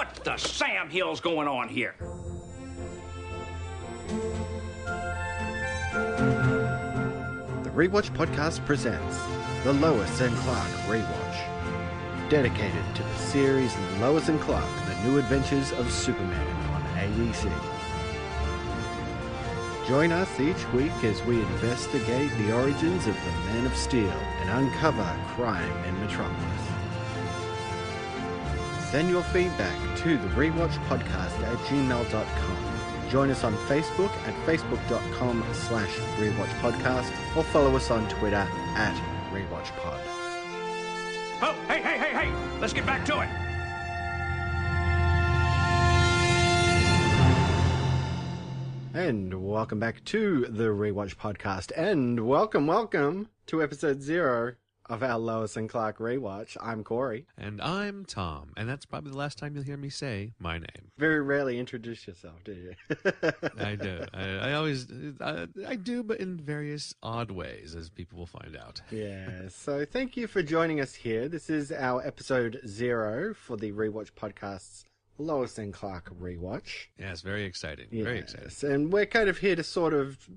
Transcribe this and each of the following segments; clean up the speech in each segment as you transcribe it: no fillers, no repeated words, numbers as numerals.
What the Sam Hill's going on here? The Rewatch Podcast presents the Lois and Clark Rewatch, dedicated to the series Lois and Clark, The New Adventures of Superman on ABC. Join us each week as we investigate the origins of the Man of Steel and uncover crime in Metropolis. Send your feedback to the rewatchpodcast@gmail.com. Join us on Facebook at facebook.com/rewatchpodcast or follow us on Twitter @rewatchpod. Oh, hey! Let's get back to it. And welcome back to the Rewatch Podcast, and welcome to episode 0 of our Lois and Clark Rewatch. I'm Cory. And I'm Tom, and that's probably the last time you'll hear me say my name. Very rarely introduce yourself, do you? I do. I always do, but in various odd ways, as people will find out. Yeah, so thank you for joining us here. This is our episode 0 for the Rewatch Podcast's Lois and Clark Rewatch. Yeah, it's very exciting. Yes. Very exciting. And we're kind of here to sort of,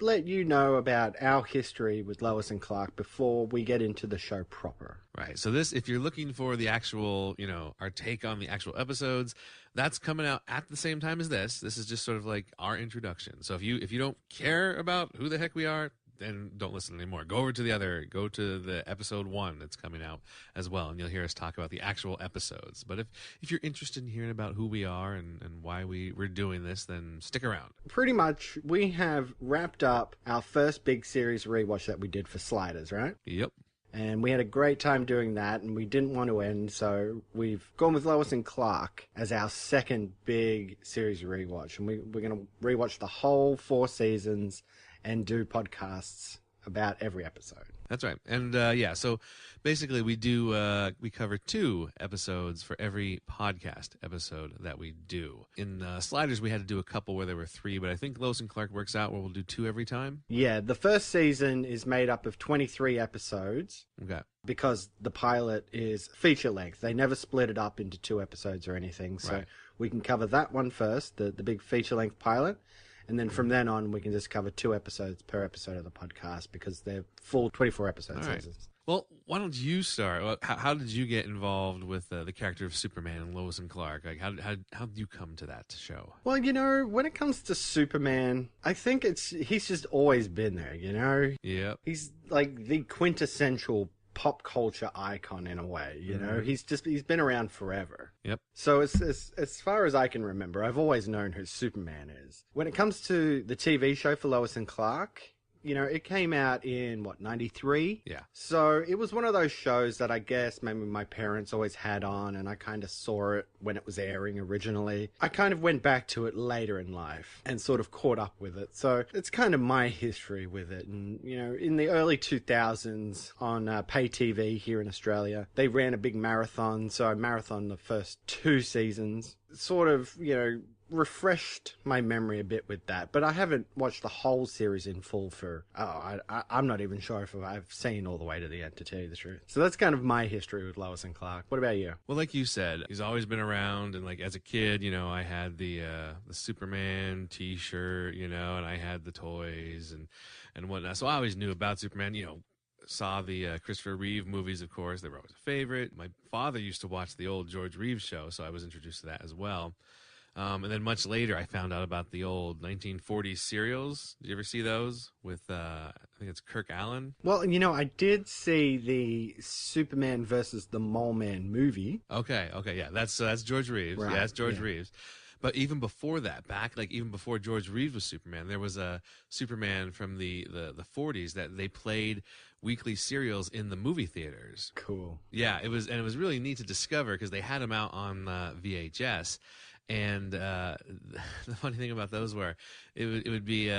let you know about our history with Lois and Clark before we get into the show proper. Right. So this, if you're looking for the actual, our take on the actual episodes, that's coming out at the same time as this. This is just sort of like our introduction. So if you don't care about who the heck we are, then don't listen anymore. Go to the episode 1 that's coming out as well, and you'll hear us talk about the actual episodes. But if you're interested in hearing about who we are and why we're doing this, then stick around. Pretty much, we have wrapped up our first big series rewatch that we did for Sliders, right? Yep. And we had a great time doing that, and we didn't want to end, so we've gone with Lois and Clark as our second big series rewatch. And we're going to rewatch the whole 4 seasons and do podcasts about every episode. That's right. And so basically we cover 2 episodes for every podcast episode that we do. In Sliders, we had to do a couple where there were 3, but I think Lois and Clark works out where we'll do 2 every time. Yeah, the first season is made up of 23 episodes. Okay. Because the pilot is feature length. They never split it up into 2 episodes or anything. So right. We can cover that one first, the big feature length pilot. And then from then on, we can just cover 2 episodes per episode of the podcast because they're full 24 episode seasons. Well, why don't you start? How did you get involved with the character of Superman and Lois and Clark? Like, how did you come to that show? Well, when it comes to Superman, I think he's just always been there, Yep. He's like the quintessential pop culture icon in a way, Mm-hmm. He's been around forever. Yep. So as far as I can remember, I've always known who Superman is. When it comes to the TV show for Lois and Clark, it came out in, 93? Yeah. So it was one of those shows that I guess maybe my parents always had on, and I kind of saw it when it was airing originally. I kind of went back to it later in life and sort of caught up with it. So it's kind of my history with it. And, in the early 2000s on pay TV here in Australia, they ran a big marathon. So I marathoned the first 2 seasons. Sort of, refreshed my memory a bit with that, but I haven't watched the whole series in full I'm not even sure if I've seen all the way to the end, to tell you the truth. So that's kind of my history with Lois and Clark. What about you? Well, like you said, he's always been around, and like as a kid, I had the Superman T-shirt, and I had the toys and whatnot. So I always knew about Superman. Saw the Christopher Reeve movies, of course. They were always a favorite. My father used to watch the old George Reeves show, so I was introduced to that as well. And then much later, I found out about the old 1940s serials. Did you ever see those with, I think it's Kirk Allen? Well, I did see the Superman versus the Mole Man movie. Okay, yeah, that's George Reeves. Right, yeah, that's George Reeves. But even before that, even before George Reeves was Superman, there was a Superman from the 40s that they played weekly serials in the movie theaters. Cool. Yeah, it was really neat to discover because they had them out on VHS. And the funny thing about those were it would be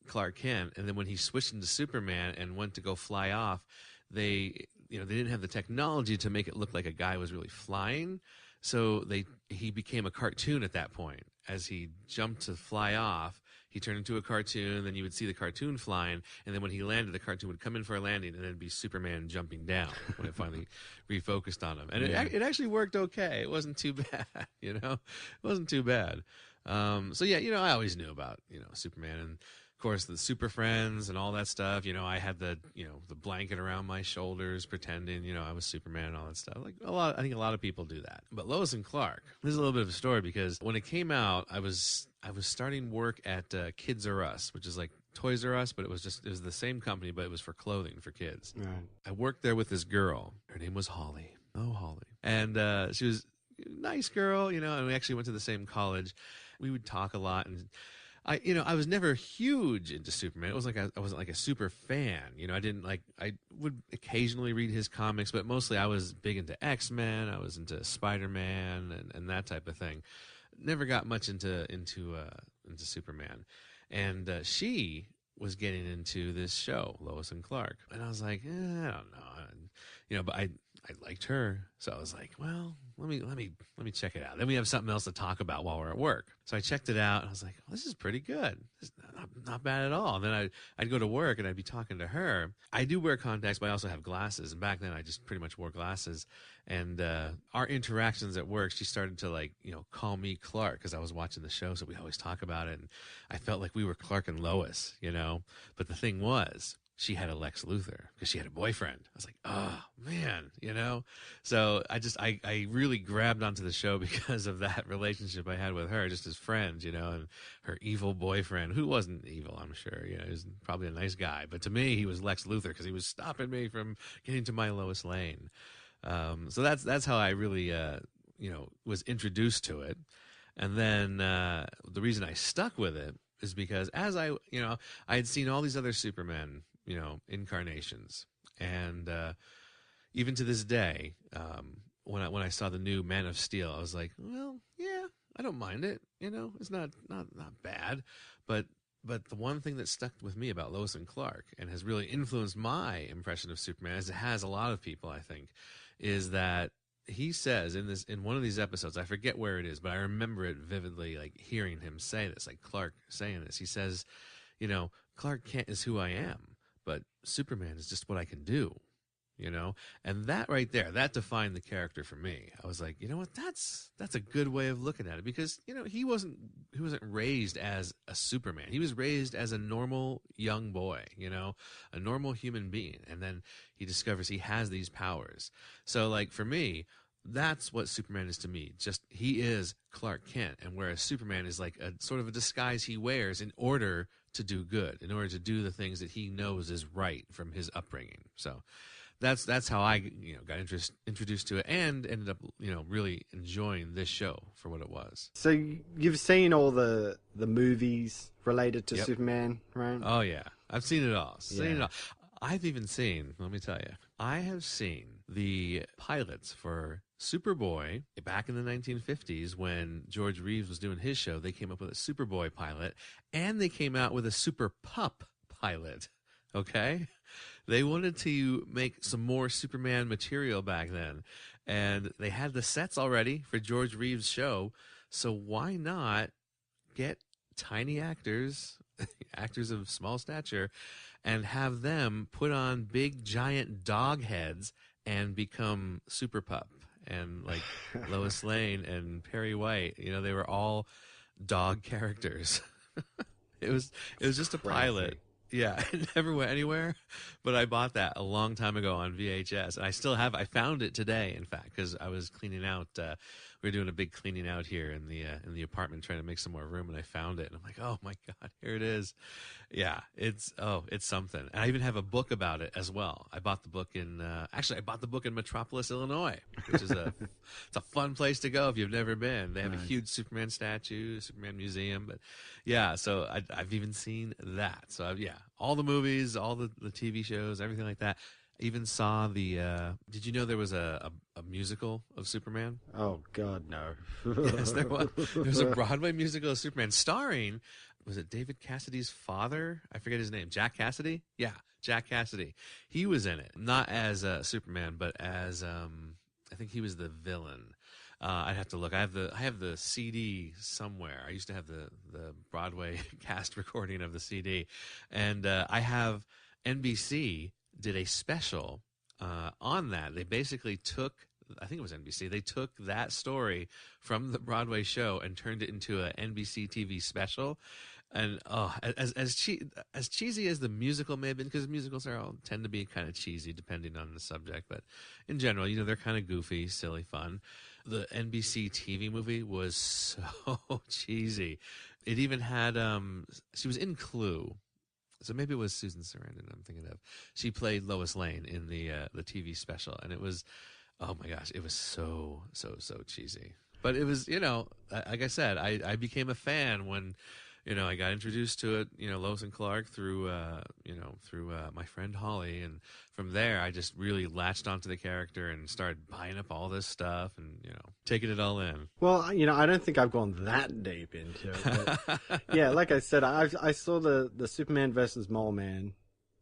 Clark Kent, and then when he switched into Superman and went to go fly off, they didn't have the technology to make it look like a guy was really flying, so he became a cartoon at that point. As he jumped to fly off, he turned into a cartoon, then you would see the cartoon flying, and then when he landed, the cartoon would come in for a landing, and then it'd be Superman jumping down when it finally refocused on him. And it actually worked okay. It wasn't too bad, you know? It wasn't too bad. So yeah, I always knew about, Superman, and of course the Super Friends and all that stuff. I had the blanket around my shoulders pretending, I was Superman and all that stuff. I think a lot of people do that. But Lois and Clark, this is a little bit of a story, because when it came out, I was starting work at Kids R Us, which is like Toys R Us, but it was the same company, but it was for clothing for kids. Right. I worked there with this girl. Her name was Holly. Oh, Holly. And she was a nice girl, and we actually went to the same college. We would talk a lot, and I was never huge into Superman. It was like I wasn't like a super fan. I would occasionally read his comics, but mostly I was big into X-Men. I was into Spider-Man and that type of thing. Never got much into Superman. And she was getting into this show, Lois and Clark, and I was like, I don't know, but I liked her, so I was like, well, let me check it out. Then we have something else to talk about while we're at work. So I checked it out, and I was like, well, this is pretty good. This is not bad at all. And then I'd go to work, and I'd be talking to her. I do wear contacts, but I also have glasses. And back then, I just pretty much wore glasses. And our interactions at work, she started to call me Clark, because I was watching the show, so we always talk about it. And I felt like we were Clark and Lois, But the thing was, she had a Lex Luthor because she had a boyfriend. I was like, oh man, So I really grabbed onto the show because of that relationship I had with her, just as friends, and her evil boyfriend, who wasn't evil, I'm sure, he was probably a nice guy, but to me, he was Lex Luthor because he was stopping me from getting to my Lois Lane. So that's how I really, was introduced to it. And then the reason I stuck with it is because as I had seen all these other Supermen, incarnations. And even to this day, when I saw the new Man of Steel, I was like, well, yeah, I don't mind it. It's not bad. But the one thing that stuck with me about Lois and Clark and has really influenced my impression of Superman, as it has a lot of people, I think, is that he says in one of these episodes, I forget where it is, but I remember it vividly, like hearing him say this, like Clark saying this. He says, Clark Kent is who I am, but Superman is just what I can do, and that right there, that defined the character for me. I was like, what, that's a good way of looking at it, because he wasn't raised as a Superman. He was raised as a normal young boy, a normal human being, and then he discovers he has these powers. So like for me, that's what Superman is to me. Just he is Clark Kent, and whereas Superman is like a sort of a disguise he wears in order to do good, in order to do the things that he knows is right from his upbringing. So that's how I got introduced to it, and ended up really enjoying this show for what it was. So you've seen all the movies related to Superman, right? Oh yeah, I've seen it all. I've even seen, let me tell you, I have seen the pilots for Superboy back in the 1950s when George Reeves was doing his show. They came up with a Superboy pilot, and they came out with a Super Pup pilot. Okay? They wanted to make some more Superman material back then, and they had the sets already for George Reeves' show, so why not get tiny actors, actors of small stature, and have them put on big giant dog heads and become Super Pup and like Lois Lane and Perry White. They were all dog characters. It was just a pilot. Yeah, it never went anywhere, but I bought that a long time ago on VHS, and I still have. I found it today, in fact, because I was cleaning out. We were doing a big cleaning out here in the apartment, trying to make some more room, and I found it, and I'm like, oh my god, here it is. Yeah, it's something. And I even have a book about it as well. I bought the book in Metropolis, Illinois, which is it's a fun place to go if you've never been. They have a huge Superman statue, Superman museum, but yeah, so I've even seen that. So yeah, all the movies, all the TV shows, everything like that. I even saw the. Did you know there was a musical of Superman? Oh God, no. Yes, there was. There was a Broadway musical of Superman starring. Was it David Cassidy's father? I forget his name. Jack Cassidy? Yeah, Jack Cassidy. He was in it, not as Superman, but as I think he was the villain. I'd have to look. I have the CD somewhere. I used to have the Broadway cast recording of the CD, and I have NBC did a special on that. They basically took, I think it was NBC. They took that story from the Broadway show and turned it into an NBC TV special. And as cheesy as the musical may have been, because musicals tend to be kind of cheesy depending on the subject, but in general, they're kind of goofy, silly, fun. The NBC TV movie was so cheesy. It even had she was in Clue, so maybe it was Susan Sarandon I'm thinking of. She played Lois Lane in the TV special, and it was, oh my gosh, it was so cheesy. But it was, like I said, I became a fan when, I got introduced to it, Lois and Clark through my friend Holly. And from there, I just really latched onto the character and started buying up all this stuff and, taking it all in. Well, I don't think I've gone that deep into it. But yeah, like I said, I saw the Superman versus Mole Man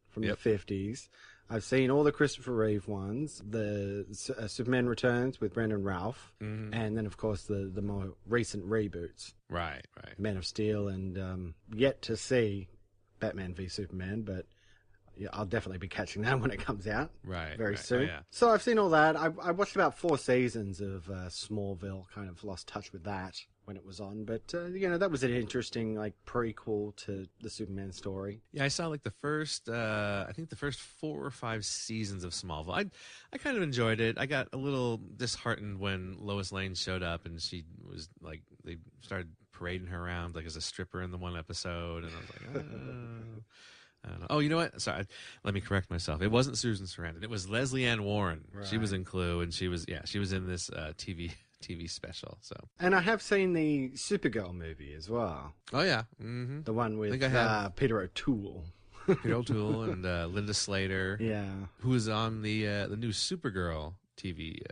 from the 50s. I've seen all the Christopher Reeve ones, the Superman Returns with Brendan Routh, and then, of course, the more recent reboots. Right. Man of Steel, and yet to see Batman v Superman, but I'll definitely be catching that when it comes out very soon. Oh, yeah. So I've seen all that. I watched about 4 seasons of Smallville, kind of lost touch with that when it was on, but that was an interesting prequel to the Superman story. Yeah, I saw the first I think the first 4 or 5 seasons of Smallville. I kind of enjoyed it. I got a little disheartened when Lois Lane showed up and she was they started parading her around as a stripper in the one episode, and I was like, I don't know. Oh, you know what? Sorry, let me correct myself. It wasn't Susan Sarandon. It was Leslie Ann Warren. Right. She was in Clue, and she was in this TV special. So, and I have seen the Supergirl movie as well. Oh yeah, mm-hmm. The one with Peter O'Toole. Peter O'Toole and Linda Slater. Yeah, who is on the new Supergirl TV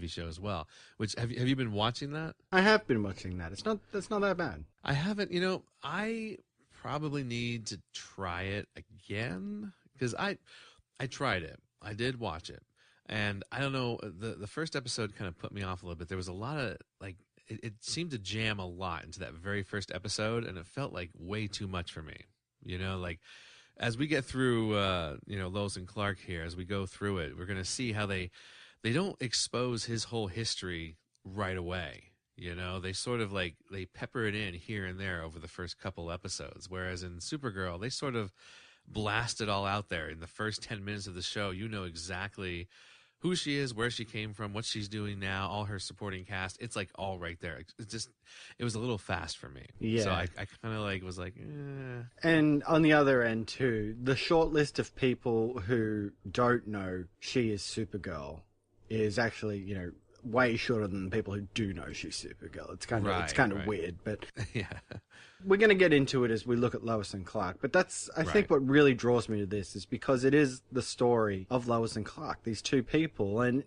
show as well. Which have you been watching that? I have been watching that. It's not that bad. I haven't. I probably need to try it again because I tried it. I did watch it. And I don't know, the first episode kind of put me off a little bit. There was a lot of, it seemed to jam a lot into that very first episode, and it felt like way too much for me. As we get through, Lois and Clark here, as we go through it, we're going to see how they don't expose his whole history right away. They sort of they pepper it in here and there over the first couple episodes. Whereas in Supergirl, they sort of blast it all out there. In the first 10 minutes of the show, exactly who she is, where she came from, what she's doing now, all her supporting cast. It's all right there. It was a little fast for me. Yeah. So I kind of was eh. And on the other end too, the short list of people who don't know she is Supergirl is actually, way shorter than the people who do know she's Supergirl. It's kind of weird, but yeah. We're going to get into it as we look at Lois and Clark, but that's, I think, what really draws me to this is because it is the story of Lois and Clark, these two people, and,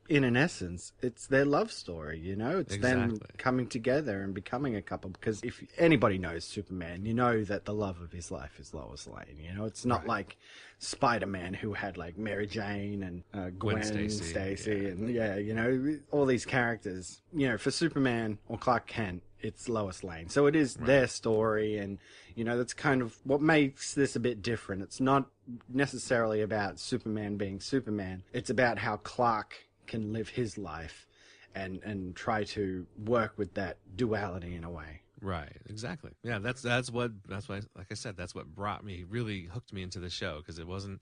in an essence, it's their love story, It's them coming together and becoming a couple, because if anybody knows Superman, that the love of his life is Lois Lane, It's not like Spider-Man who had, Mary Jane and Gwen Stacy, and, all these characters. For Superman or Clark Kent, it's Lois Lane. So it is their story, and, that's kind of what makes this a bit different. It's not necessarily about Superman being Superman. It's about how Clark can live his life and try to work with that duality in a way. Right, exactly. Yeah, that's why, like I said, that's what really hooked me into the show, because it wasn't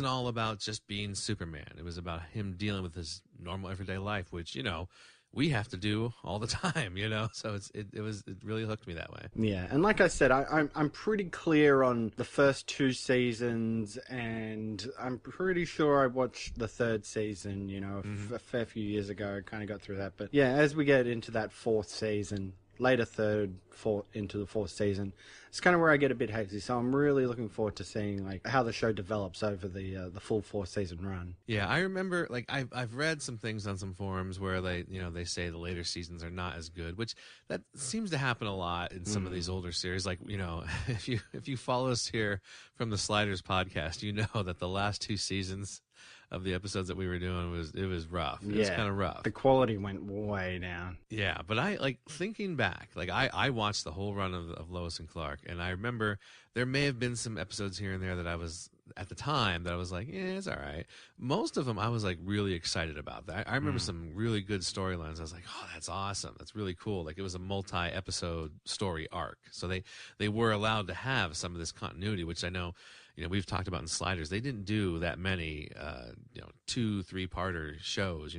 all about just being Superman. It was about him dealing with his normal everyday life, which, we have to do all the time, so it really hooked me that way. Yeah. And like I said, I'm pretty clear on the first 2 seasons, and I'm pretty sure I watched the 3rd season, a fair few years ago. I kind of got through that. But yeah, as we get into that 4th season, later 3rd, 4th, into the 4th season, it's kind of where I get a bit hazy. So I'm really looking forward to seeing how the show develops over the full 4th season run. Yeah, I remember I've read some things on some forums where they say the later seasons are not as good, which that seems to happen a lot in some of these older series. If you follow us here from the Sliders podcast, that the last 2 seasons of the episodes that we were doing was rough. It was kind of rough. The quality went way down. Yeah, but I like thinking back, like I watched the whole run of Lois and Clark, and I remember there may have been some episodes here and there that I was at the time that I was like, yeah, it's all right. Most of them I was like really excited about. I remember some really good storylines. I was like, oh, that's awesome. That's really cool. Like it was a multi-episode story arc. So they were allowed to have some of this continuity, which I know, we've talked about in Sliders. They didn't do that many, 2-3-parter shows.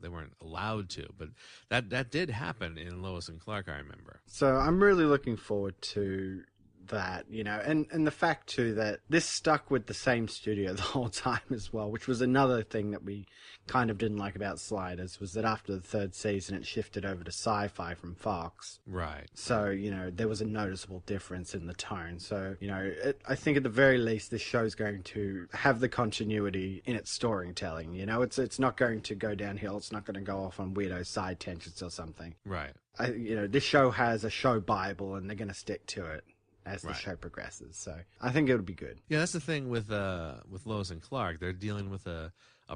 They weren't allowed to, but that did happen in Lois and Clark. I remember. So I'm really looking forward to that, and the fact too that this stuck with the same studio the whole time as well, which was another thing that we kind of didn't like about Sliders, was that after the third season it shifted over to Sci-Fi from Fox. Right. So, there was a noticeable difference in the tone. So, I think at the very least this show's going to have the continuity in its storytelling. It's not going to go downhill. It's not going to go off on weirdo side tangents or something. Right. This show has a show Bible and they're going to stick to it as the show progresses. So I think it'll be good. Yeah, that's the thing with Lois and Clark. They're dealing with a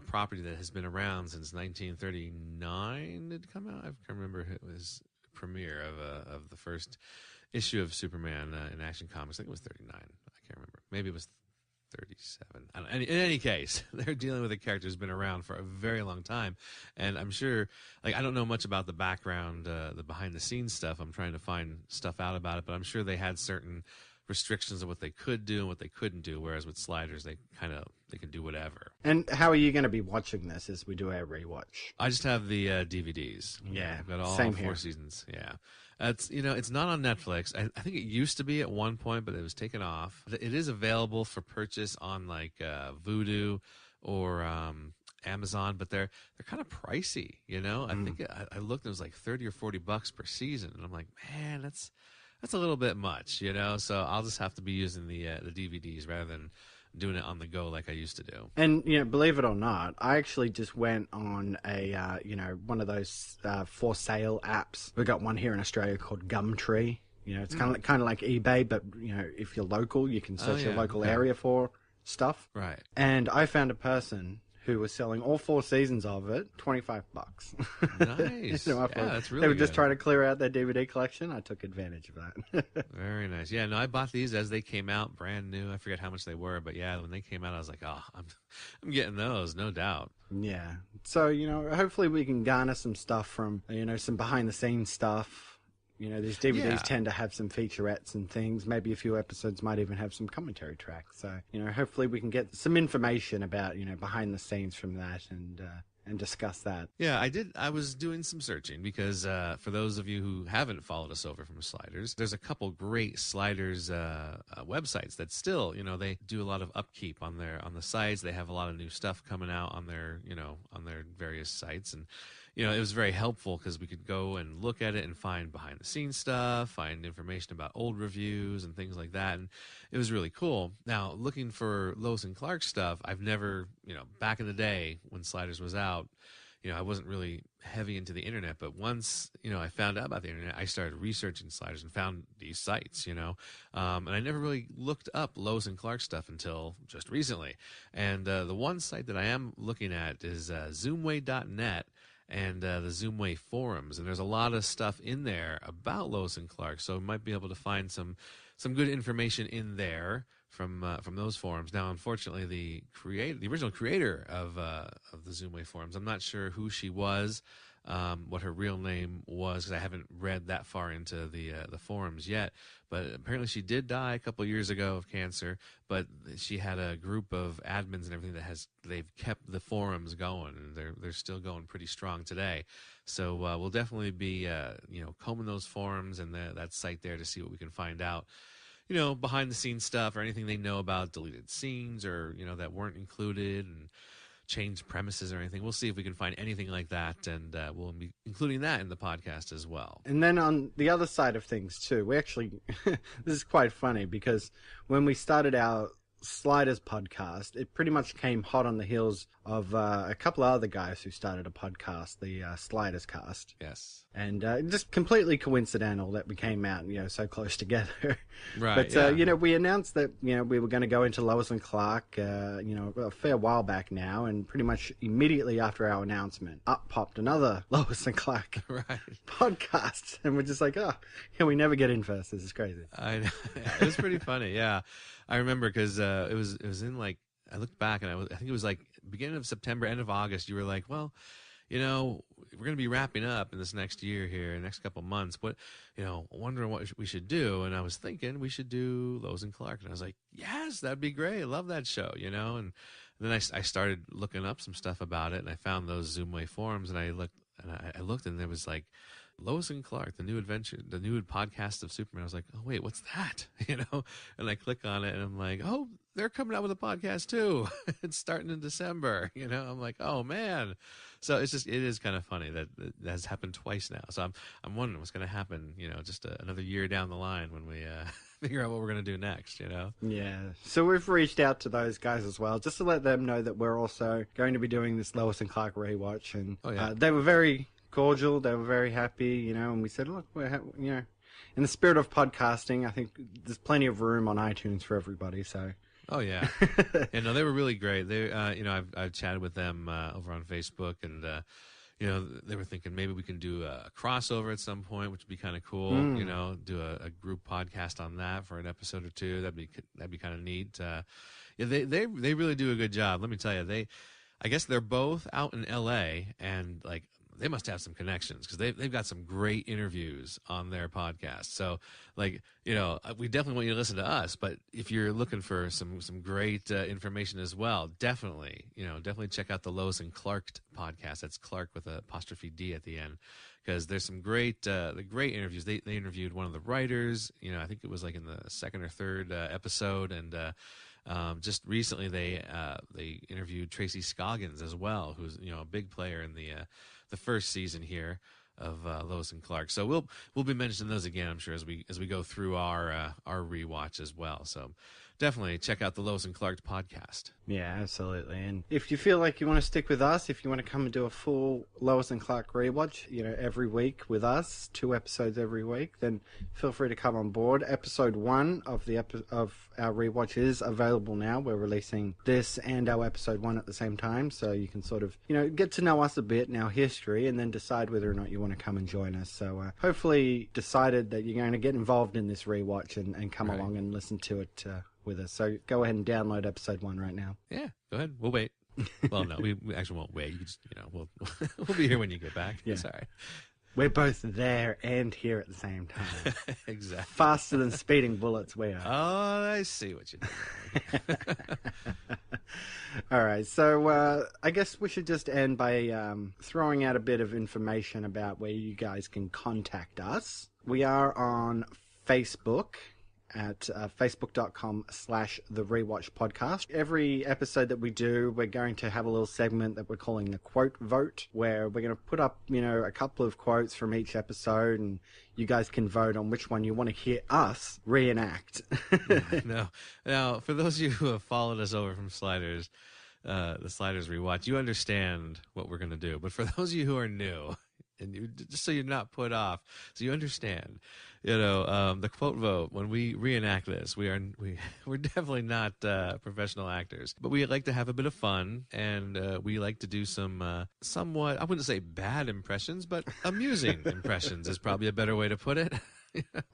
property that has been around since 1939. Did it come out? I can't remember. It was premiere of the first issue of Superman in Action Comics. I think it was 39. I can't remember. Maybe it was 37. In any case, they're dealing with a character who's been around for a very long time, and I'm sure, like, I don't know much about the background, the behind the scenes stuff. I'm trying to find stuff out about it, but I'm sure they had certain restrictions of what they could do and what they couldn't do, whereas with Sliders they can do whatever. And how are you going to be watching this as we do our rewatch? I just have the DVDs. Yeah, I've got all same 4 here. seasons. Yeah. It's not on Netflix. I think it used to be at one point, but it was taken off. It is available for purchase on like Vudu or Amazon, but they're kind of pricey. I think I looked, it was like $30 or $40 per season, and I'm like, man, that's a little bit much. So I'll just have to be using the DVDs rather than doing it on the go like I used to do. And believe it or not, I actually just went on a one of those for sale apps. We got one here in Australia called Gumtree. It's kind of like eBay, but if you're local, you can search your local area for stuff. Right. And I found a person who was selling all 4 seasons of it, $25. Nice. Yeah, that's really They were good. just trying to clear out their DVD collection. I took advantage of that. Very nice. Yeah, no, I bought these as they came out, brand new. I forget how much they were, but yeah, when they came out, I was like, oh, I'm getting those, no doubt. Yeah. So, hopefully we can garner some stuff from, some behind the scenes stuff. These DVDs tend to have some featurettes and things. Maybe a few episodes might even have some commentary tracks. So, hopefully we can get some information about, behind the scenes from that and discuss that. Yeah, I was doing some searching because for those of you who haven't followed us over from Sliders, there's a couple great Sliders websites that still, they do a lot of upkeep on the sites. They have a lot of new stuff coming out on their various sites, and it was very helpful because we could go and look at it and find behind the scenes stuff, find information about old reviews and things like that. And it was really cool. Now, looking for Lois and Clark stuff, I've never, back in the day when Sliders was out, I wasn't really heavy into the internet, but once, I found out about the internet, I started researching Sliders and found these sites, and I never really looked up Lois and Clark stuff until just recently. And the one site that I am looking at is zoomway.net. And the Zoomway forums, and there's a lot of stuff in there about Lois and Clark, so we might be able to find some good information in there from those forums. Now, unfortunately, the original creator of the Zoomway forums, I'm not sure who she was, what her real name was, because I haven't read that far into the forums yet. But apparently she did die a couple years ago of cancer, but she had a group of admins and everything they've kept the forums going, and they're still going pretty strong today. So we'll definitely be combing those forums and that site there to see what we can find out, behind the scenes stuff or anything they know about deleted scenes or that weren't included and changed premises or anything. We'll see if we can find anything like that, and we'll be including that in the podcast as well. And then on the other side of things too, we actually this is quite funny because when we started our Sliders podcast, it pretty much came hot on the heels of a couple of other guys who started a podcast, the Sliders Cast. Yes. And just completely coincidental that we came out, so close together. Right. But, yeah. we announced that, we were going to go into Lois and Clark, a fair while back now. And pretty much immediately after our announcement, up popped another Lois and Clark Right. podcast. And we're just like, we never get in first. This is crazy. I know. It was pretty funny. Yeah. I remember because it was in like, I looked back and I think it was like beginning of September, end of August. You were like, well, we're going to be wrapping up in this next year here, next couple months. What, wondering what we should do. And I was thinking we should do Lois and Clark. And I was like, yes, that'd be great. I love that show, And then I started looking up some stuff about it, and I found those Zoomway forums, and I looked, and there was like Lois and Clark, the new podcast of Superman. I was like, oh wait, what's that? And I click on it, and I'm like, oh, they're coming out with a podcast too. It's starting in December. I'm like, oh man. So it is kind of funny that has happened twice now. So I'm wondering what's going to happen. Just another year down the line when we figure out what we're going to do next. Yeah. So we've reached out to those guys as well, just to let them know that we're also going to be doing this Lois and Clark rewatch, and they were very cordial. They were very happy, and we said, look, in the spirit of podcasting, I think there's plenty of room on iTunes for everybody. So. Oh yeah, no, they were really great. They, I've chatted with them over on Facebook, and they were thinking maybe we can do a crossover at some point, which would be kind of cool. Do a group podcast on that for an episode or two. That'd be kind of neat. They really do a good job. Let me tell you, I guess they're both out in L.A. and like. They must have some connections because they've got some great interviews on their podcast. So, we definitely want you to listen to us. But if you're looking for some great information as well, definitely check out the Lois and Clark podcast. That's Clark with an apostrophe D at the end, because there's some great interviews. They interviewed one of the writers. I think it was like in the second or third episode, and just recently they interviewed Tracy Scoggins as well, who's a big player in the first season here of Lois and Clark. So we'll be mentioning those again, I'm sure, as we go through our rewatch as well. So definitely check out the Lois and Clark podcast. Yeah, absolutely. And if you feel like you want to stick with us, if you want to come and do a full Lois and Clark rewatch, every week with us, 2 episodes every week, then feel free to come on board. Episode 1 of our rewatch is available now. We're releasing this and our episode 1 at the same time, so you can sort of, get to know us a bit and our history, and then decide whether or not you want to come and join us. So hopefully decided that you're going to get involved in this rewatch and come along and listen to it with us. So go ahead and download episode 1 right now. Yeah, go ahead. We'll wait. Well, no, we actually won't wait. You can just, we'll be here when you get back. Yeah. Sorry. We're both there and here at the same time. Exactly. Faster than speeding bullets we are. Oh, I see what you did. All right, so I guess we should just end by throwing out a bit of information about where you guys can contact us. We are on Facebook at facebook.com/The Rewatch Podcast. Every episode that we do, we're going to have a little segment that we're calling the Quote Vote, where we're going to put up, a couple of quotes from each episode, and you guys can vote on which one you want to hear us reenact. Now, for those of you who have followed us over from Sliders, the Sliders Rewatch, you understand what we're going to do. But for those of you who are new, and just so you're not put off, so you understand, the quote vote, when we reenact this, we're definitely not professional actors, but we like to have a bit of fun, and we like to do some somewhat, I wouldn't say bad impressions, but amusing impressions is probably a better way to put it.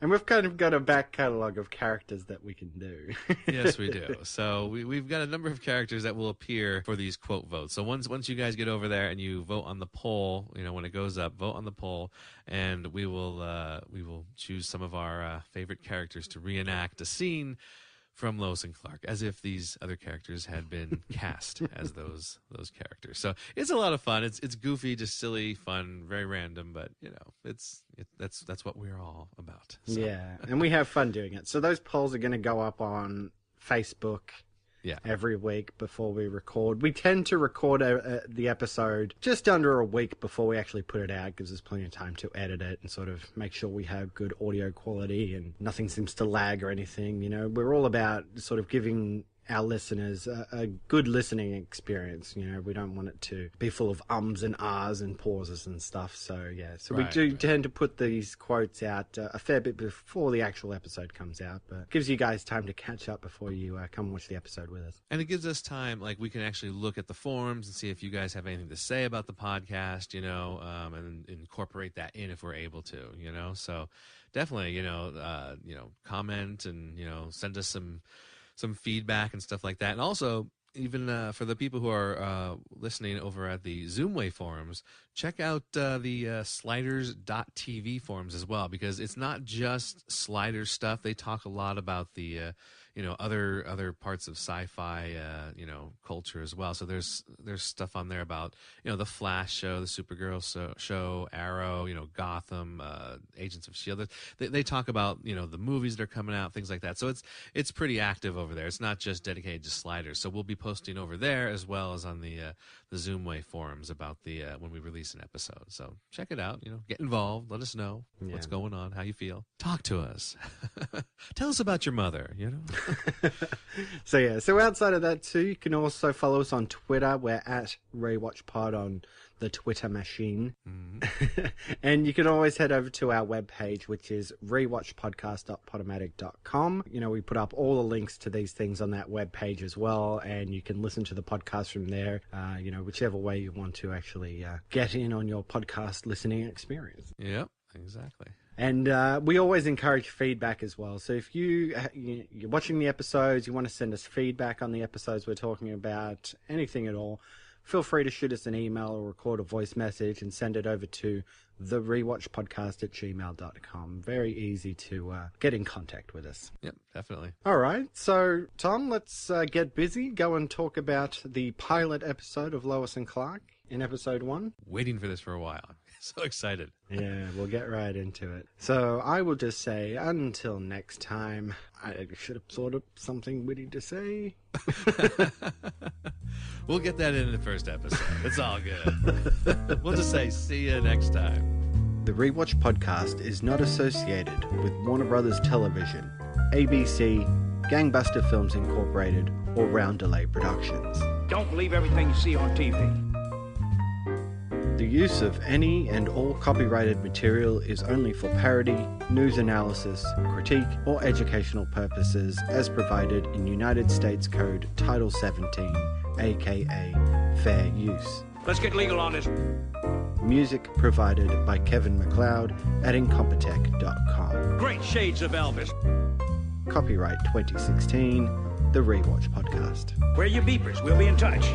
And we've kind of got a back catalogue of characters that we can do. Yes, we do. So we've got a number of characters that will appear for these quote votes. So once you guys get over there and you vote on the poll, when it goes up, vote on the poll, and we will choose some of our favorite characters to reenact a scene from Lois and Clark, as if these other characters had been cast as those characters. So it's a lot of fun. It's goofy, just silly, fun, very random, but that's what we're all about. So. Yeah, and we have fun doing it. So those polls are going to go up on Facebook. Yeah. Every week before we record. We tend to record the episode just under a week before we actually put it out. Gives us plenty of time to edit it and sort of make sure we have good audio quality and nothing seems to lag or anything. We're all about sort of giving our listeners a good listening experience. You know, we don't want it to be full of ums and ahs and pauses and stuff. So yeah, so we do tend to put these quotes out a fair bit before the actual episode comes out, but it gives you guys time to catch up before you come watch the episode with us. And it gives us time, like we can actually look at the forums and see if you guys have anything to say about the podcast, you know, and incorporate that in if we're able to, you know. So definitely, you know, comment and, you know, send us some feedback and stuff like that. And also, even for the people who are listening over at the Zoomway forums, check out the sliders.tv forums as well, because it's not just Sliders stuff. They talk a lot about the other parts of sci-fi culture as well. So there's stuff on there about, you know, the Flash show, the Supergirl show, Arrow, you know, Gotham, Agents of S.H.I.E.L.D. They talk about, you know, the movies that are coming out, things like that. So it's pretty active over there. It's not just dedicated to Sliders. So we'll be posting over there as well as on the Zoomway forums about the when we release an episode. So check it out. You know, get involved. Let us know what's going on, how you feel. Talk to us. Tell us about your mother. You know. So outside of that too, you can also follow us on Twitter. We're at RewatchPod on the Twitter machine. And you can always head over to our webpage, which is rewatchpodcast.podomatic.com. You know, we put up all the links to these things on that webpage as well, and you can listen to the podcast from there, you know, whichever way you want to actually get in on your podcast listening experience. Yep, exactly. And we always encourage feedback as well. So if you're watching the episodes, you want to send us feedback on the episodes we're talking about, anything at all, feel free to shoot us an email or record a voice message and send it over to therewatchpodcast@gmail.com. Very easy to get in contact with us. Yep, definitely. All right. So, Tom, let's get busy. Go and talk about the pilot episode of Lois and Clark in episode 1. Waiting for this for a while. So excited. Yeah, we'll get right into it. So I will just say, until next time, I should have thought of something witty to say. We'll get that in the first episode. It's all good. We'll just say, see you next time. The Rewatch Podcast is not associated with Warner Brothers Television, ABC, Gangbuster Films Incorporated, or Round Delay Productions. Don't believe everything you see on TV. The use of any and all copyrighted material is only for parody, news analysis, critique, or educational purposes as provided in United States Code Title 17, aka Fair Use. Let's get legal on this. Music provided by Kevin MacLeod at Incompetech.com. Great shades of Elvis. Copyright 2016, The Rewatch Podcast. Wear your beepers. We'll be in touch.